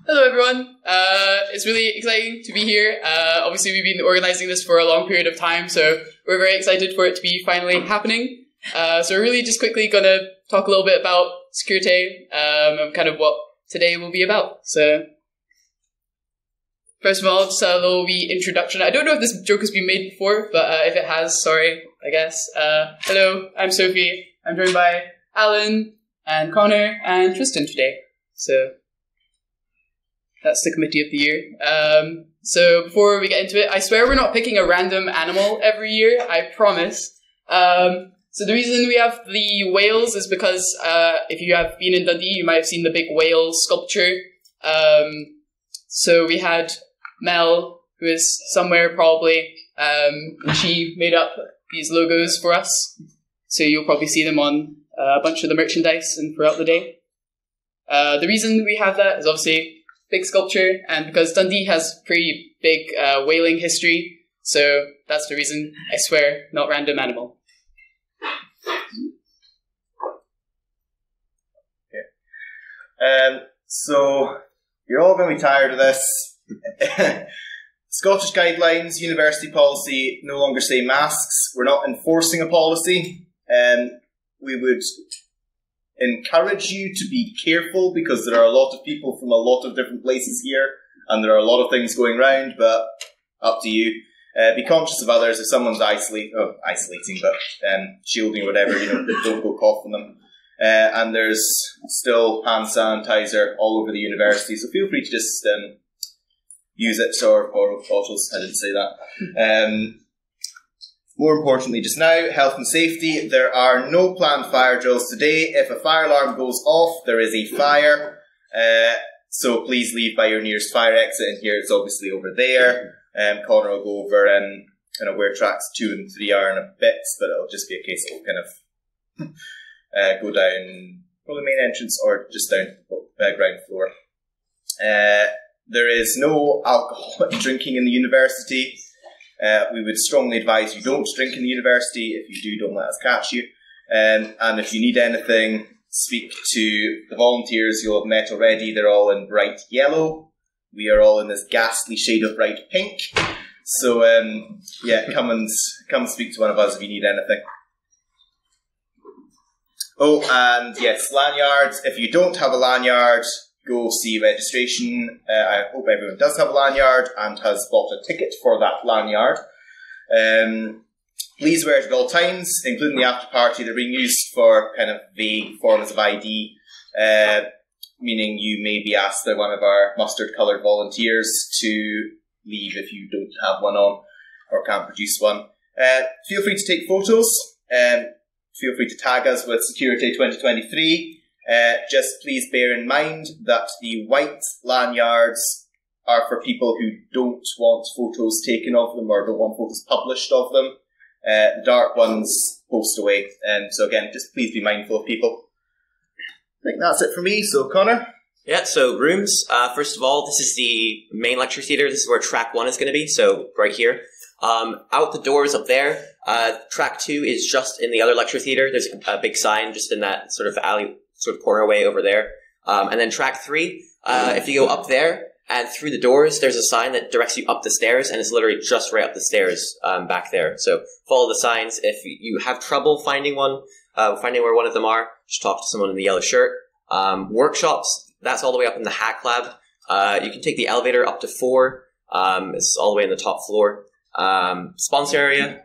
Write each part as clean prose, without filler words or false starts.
Hello everyone, it's really exciting to be here. Obviously we've been organising this for a long period of time, so we're very excited for it to be finally happening. So we're really just quickly going to talk a little bit about Securite, and kind of what today will be about. So first of all, just a little wee introduction. I don't know if this joke has been made before, but if it has, sorry, I guess. Hello, I'm Sophie. I'm joined by Alan and Connor and Tristan today. So that's the committee of the year. So before we get into it, I swear we're not picking a random animal every year, I promise. So the reason we have the whales is because if you have been in Dundee, you might have seen the big whale sculpture. So we had Mel, who is somewhere probably, and she made up these logos for us. So you'll probably see them on a bunch of the merchandise and throughout the day. The reason we have that is obviously big sculpture, and because Dundee has pretty big whaling history, so that's the reason. I swear, not random animal. Okay. So you're all going to be tired of this. Scottish guidelines, university policy no longer say masks. We're not enforcing a policy. We would encourage you to be careful because there are a lot of people from a lot of different places here and there are a lot of things going round, but up to you. Be conscious of others. If someone's isolating, but shielding or whatever, don't go cough on them. And there's still hand sanitizer all over the university, so feel free to just use it or borrow bottles. I didn't say that. More importantly, just now, health and safety. There are no planned fire drills today. If a fire alarm goes off, there is a fire. So please leave by your nearest fire exit, and here it's obviously over there. Connor will go over kind of where tracks 2 and 3 are in a bit, but it'll just be a case of we'll kind of go down probably main entrance or just down the ground floor. There is no alcohol drinking in the university. We would strongly advise you don't drink in the university. If you do, don't let us catch you. And if you need anything, speak to the volunteers you'll have met already. They're all in bright yellow. We are all in this ghastly shade of bright pink. So, yeah, come speak to one of us if you need anything. Oh, and yes, lanyards. If you don't have a lanyard, go see registration. I hope everyone does have a lanyard and has bought a ticket for that lanyard. Please wear it at all times, including the after party. They're being used for kind of vague forms of ID, meaning you may be asked by one of our mustard-coloured volunteers to leave if you don't have one on or can't produce one. Feel free to take photos. Feel free to tag us with Securite 2023. Just please bear in mind that the white lanyards are for people who don't want photos taken of them or don't want photos published of them. The dark ones post away. So again, just please be mindful of people. I think that's it for me. So Connor? Yeah, so rooms. First of all, this is the main lecture theatre. This is where track 1 is going to be, so right here. Out the doors up there. Track 2 is just in the other lecture theatre. There's a big sign just in that sort of alley, sort of corner way over there. And then track 3, if you go up there and through the doors, there's a sign that directs you up the stairs, and it's literally just right up the stairs back there. So follow the signs. If you have trouble finding where one of them are, just talk to someone in the yellow shirt. Workshops, that's all the way up in the Hack Lab. You can take the elevator up to 4. It's all the way in the top floor. Sponsor area.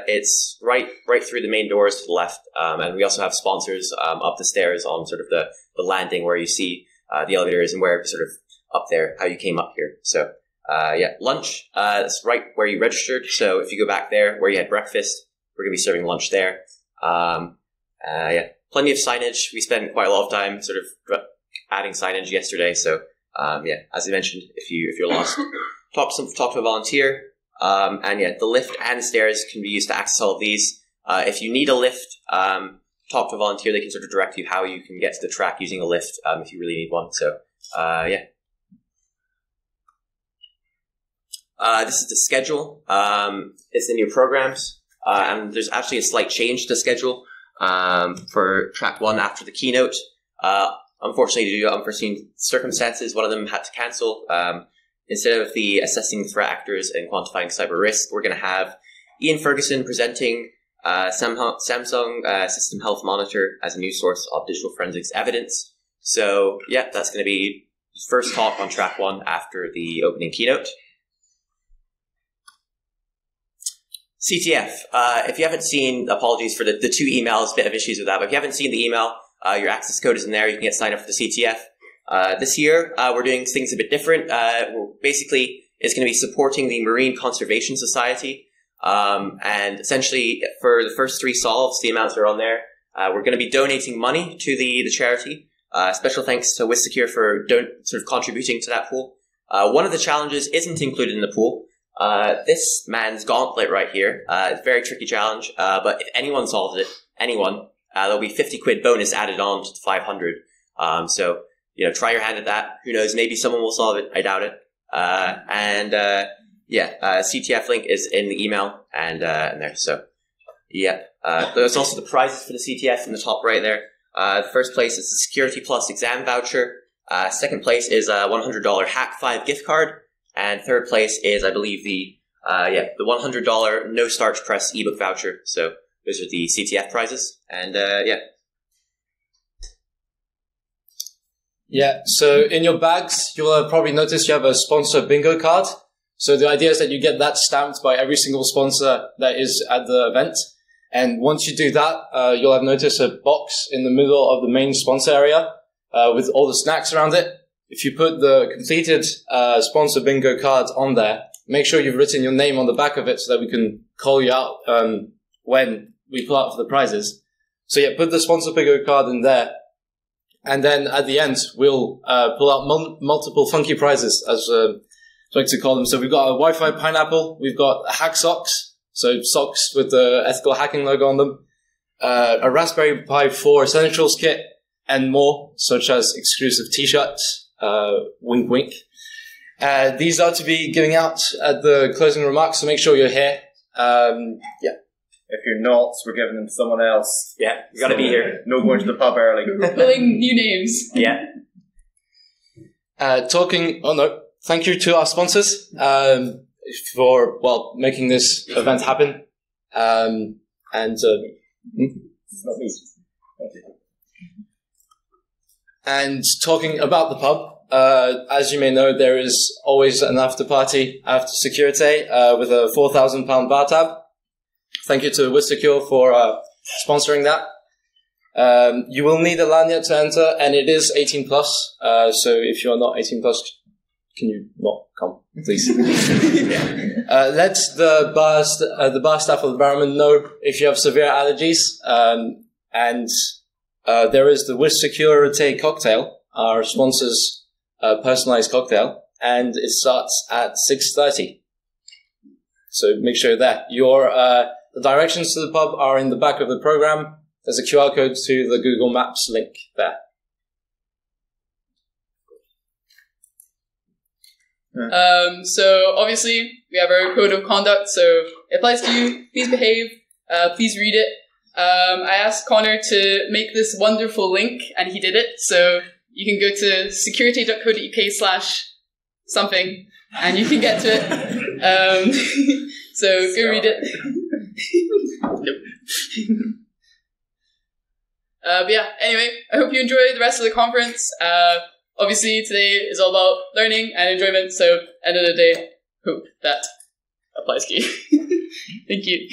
It's right through the main doors to the left, and we also have sponsors up the stairs on sort of the landing where you see the elevators and where sort of up there how you came up here. So yeah, lunch. It's right where you registered. So if you go back there where you had breakfast, we're gonna be serving lunch there. Yeah, plenty of signage. We spent quite a lot of time sort of adding signage yesterday. So yeah, as I mentioned, if you're lost, talk to a volunteer. And yeah, the lift and stairs can be used to access all of these. If you need a lift, talk to a volunteer. They can sort of direct you how you can get to the track using a lift if you really need one. So yeah. This is the schedule. It's the new programs. And there's actually a slight change to the schedule for track 1 after the keynote. unfortunately, due to unforeseen circumstances, one of them had to cancel. Instead of the assessing threat actors and quantifying cyber risk, we're going to have Ian Ferguson presenting Samsung System Health Monitor as a new source of digital forensics evidence. So, yeah, that's going to be the first talk on track 1 after the opening keynote. CTF. If you haven't seen, apologies for the 2 emails, bit of issues with that, but if you haven't seen the email, your access code is in there. You can get signed up for the CTF. This year, we're doing things a bit different. Basically, it's going to be supporting the Marine Conservation Society. And essentially, for the first 3 solves, the amounts are on there. We're going to be donating money to the charity. Special thanks to WithSecure for sort of contributing to that pool. One of the challenges isn't included in the pool. This man's gauntlet right here. It's a very tricky challenge, but if anyone solves it, there'll be 50 quid bonus added on to the 500. So, try your hand at that. Who knows? Maybe someone will solve it. I doubt it. CTF link is in the email and there. So, yeah. There's also the prizes for the CTF in the top right there. The first place is the Security Plus exam voucher. Second place is a $100 Hack5 gift card. And third place is, I believe, the $100 No Starch Press ebook voucher. So those are the CTF prizes. And Yeah, so in your bags, you'll have probably noticed you have a sponsor bingo card. So the idea is that you get that stamped by every single sponsor that is at the event. And once you do that, you'll have noticed a box in the middle of the main sponsor area with all the snacks around it. If you put the completed sponsor bingo card on there, make sure you've written your name on the back of it so that we can call you out when we pull out for the prizes. So yeah, put the sponsor bingo card in there. And then at the end, we'll pull out multiple funky prizes, as I like to call them. So we've got a Wi-Fi pineapple. We've got hack socks, so socks with the ethical hacking logo on them. A Raspberry Pi 4 Essentials kit, and more, such as exclusive T-shirts. Wink, wink. These are to be giving out at the closing remarks, so make sure you're here. Yeah. If you're not, we're giving them to someone else. Yeah, you got to be here. No going to the pub early. We're pulling new names. Yeah. Thank you to our sponsors for making this event happen. It's not me. And talking about the pub, as you may know, there is always an after party after Security with a £4,000 bar tab. Thank you to WithSecure for sponsoring that. You will need a lanyard to enter, and it is 18 plus. So if you're not 18 plus, can you not come, please? Let the bar staff of the Barrowman know if you have severe allergies. And there is the WithSecure Cocktail, our sponsor's personalized cocktail, and it starts at 6:30. So make sure that the directions to the pub are in the back of the program. There's a QR code to the Google Maps link there. So obviously we have our code of conduct, so it applies to you. Please behave. Please read it. I asked Connor to make this wonderful link, and he did it. So you can go to security.co.uk/something, and you can get to it. So go read it. Nope. But yeah, anyway, I hope you enjoy the rest of the conference. Obviously, today is all about learning and enjoyment, so end of the day, hope that applies to you. Thank you.